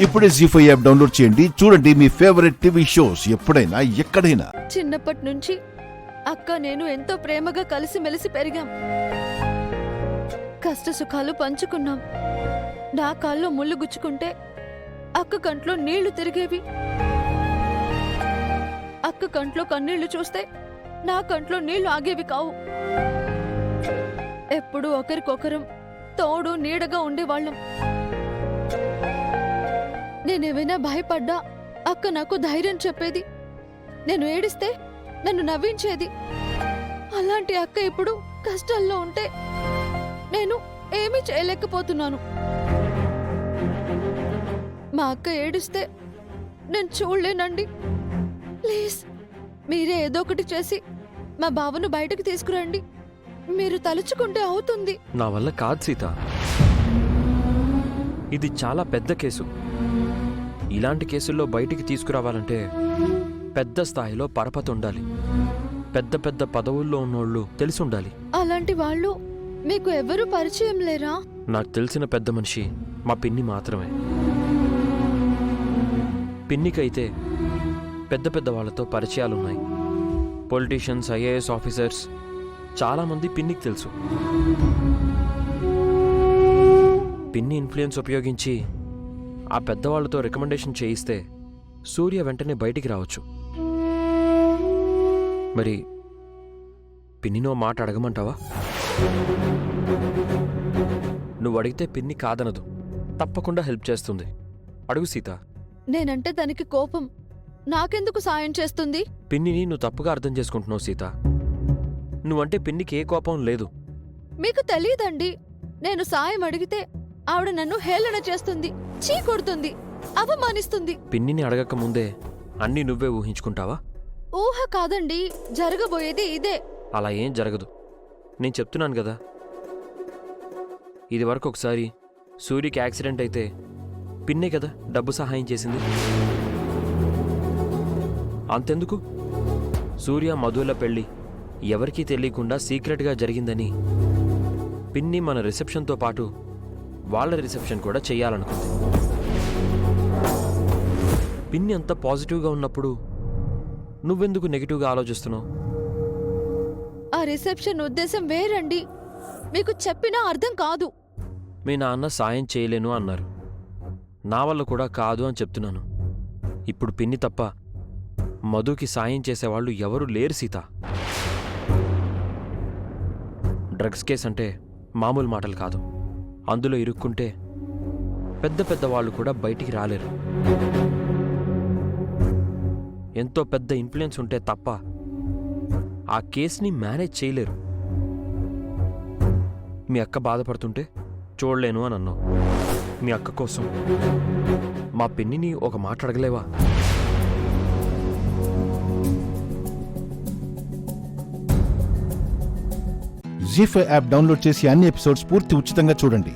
ఇప్పుడే జీ5 app download చేయండి. చూడండి మీ ఫేవరెట్ టీవీ షోస్ ఎప్పుడైనా ఎక్కడైనా. చిన్నప్పటి నుంచి అక్క నేను ఎంతో ప్రేమగా కలిసిమెలిసి పెరిగాం. కష్ట సుఖాలు పంచుకున్నాం. నా కాల్లో ముళ్ళు గుచ్చుకుంటే అక్క కంట్లో నీళ్లు తిరిగేవి. అక్క కంట్లో కన్నీళ్లు చూస్తే నా కంట్లో నీళ్లు ఆగేవి కావు. ఎప్పుడూ ఒకరికొకరం తోడు నీడగా ఉండేవాళ్ళం. నేనేమైనా భయపడ్డా అక్క నాకు ధైర్యం చెప్పేది. నేను ఏడిస్తే నన్ను నవ్వించేది. అలాంటి అక్క ఇప్పుడు కష్టాల్లో ఉంటే నేను ఏమీ చేయలేకపోతున్నాను. మా అక్క ఏడిస్తే నేను చూడలేనండి. ప్లీజ్ మీరే ఏదో ఒకటి చేసి మా బావను బయటకు తీసుకురండి. మీరు తలుచుకుంటే అవుతుంది. నా వల్ల కాదు సీత. ఇది చాలా పెద్ద కేసు. ఇలాంటి కేసుల్లో బయటికి తీసుకురావాలంటే పెద్ద స్థాయిలో పరపతి ఉండాలి. పెద్ద పెద్ద పదవుల్లో ఉన్నోళ్ళు తెలిసి ఉండాలి. అలాంటి వాళ్ళు మీకు ఎవరు పరిచయం లేరా? నాకు తెలిసిన పెద్ద మనిషి మా పిన్ని మాత్రమే. పిన్నికైతే పెద్ద పెద్ద వాళ్ళతో పరిచయాలున్నాయి. పొలిటీషియన్స్, ఐఏఎస్ ఆఫీసర్స్ చాలామంది పిన్నికి తెలుసు. పిన్ని ఇన్ఫ్లుయెన్స్ ఉపయోగించి ఆ పెద్దవాళ్లతో రికమెండేషన్ చేయిస్తే సూర్య వెంటనే బయటికి రావచ్చు. మరి పిన్నినో మాట అడగమంటావా? నువ్వు అడిగితే పిన్ని కాదనదు, తప్పకుండా హెల్ప్ చేస్తుంది. అడుగు సీత. నేనంటే తనకి కోపం. నాకెందుకు సాయం చేస్తుంది? పిన్నిని నువ్వు తప్పుగా అర్థం చేసుకుంటున్నావు సీత. నువ్వంటే పిన్నికి ఏ కోపం లేదు. మీకు తెలీదండి. నేను సాయం అడిగితే ఆవిడ నన్ను హేళన చేస్తుంది, చీ కొడుతుంది, అవమానిస్తుంది. పిన్నిని అడగక ముందే అన్నీ నువ్వే ఊహించుకుంటావా? ఊహ కాదండి, జరగబోయేది ఇదే. అలా ఏం జరగదు. నేను చెప్తున్నాను కదా. ఇది వరకు ఒకసారి సూర్యకి యాక్సిడెంట్ అయితే పిన్నే కదా డబ్బు సహాయం చేసింది. అంతెందుకు, సూర్య మధుల పెళ్లి ఎవరికీ తెలియకుండా సీక్రెట్గా జరిగిందని పిన్ని మన రిసెప్షన్తో పాటు వాళ్ళ రిసెప్షన్ కూడా చెయ్యాలనుకుంది. పిన్ని అంత పాజిటివ్గా ఉన్నప్పుడు నువ్వెందుకు నెగిటివ్గా ఆలోచిస్తున్నావు? ఆ రిసెప్షన్ ఉద్దేశం వేరండి. మీకు చెప్పినా అర్థం కాదు. మీ నాన్న సాయం చేయలేను అన్నారు. నా వల్ల కూడా కాదు అని చెప్తున్నాను. ఇప్పుడు పిన్ని తప్ప మధుకి సాయం చేసేవాళ్ళు ఎవరూ లేరు సీత. డ్రగ్స్ కేసు అంటే మామూలు మాటలు కాదు. అందులో ఇరుక్కుంటే పెద్ద పెద్ద వాళ్ళు కూడా బయటికి రాలేరు. ఎంతో పెద్ద ఇన్ఫ్లుయెన్స్ ఉంటే తప్ప ఆ కేసుని మేనేజ్ చేయలేరు. మీ అక్క బాధపడుతుంటే చూడలేను అని అన్నావు. మీ అక్క కోసం మా పిన్నిని ఒక మాట అడగలేవా? జీ5 యాప్ డౌన్లోడ్ చేసి అన్ని ఎపిసోడ్స్ పూర్తి ఉచితంగా చూడండి.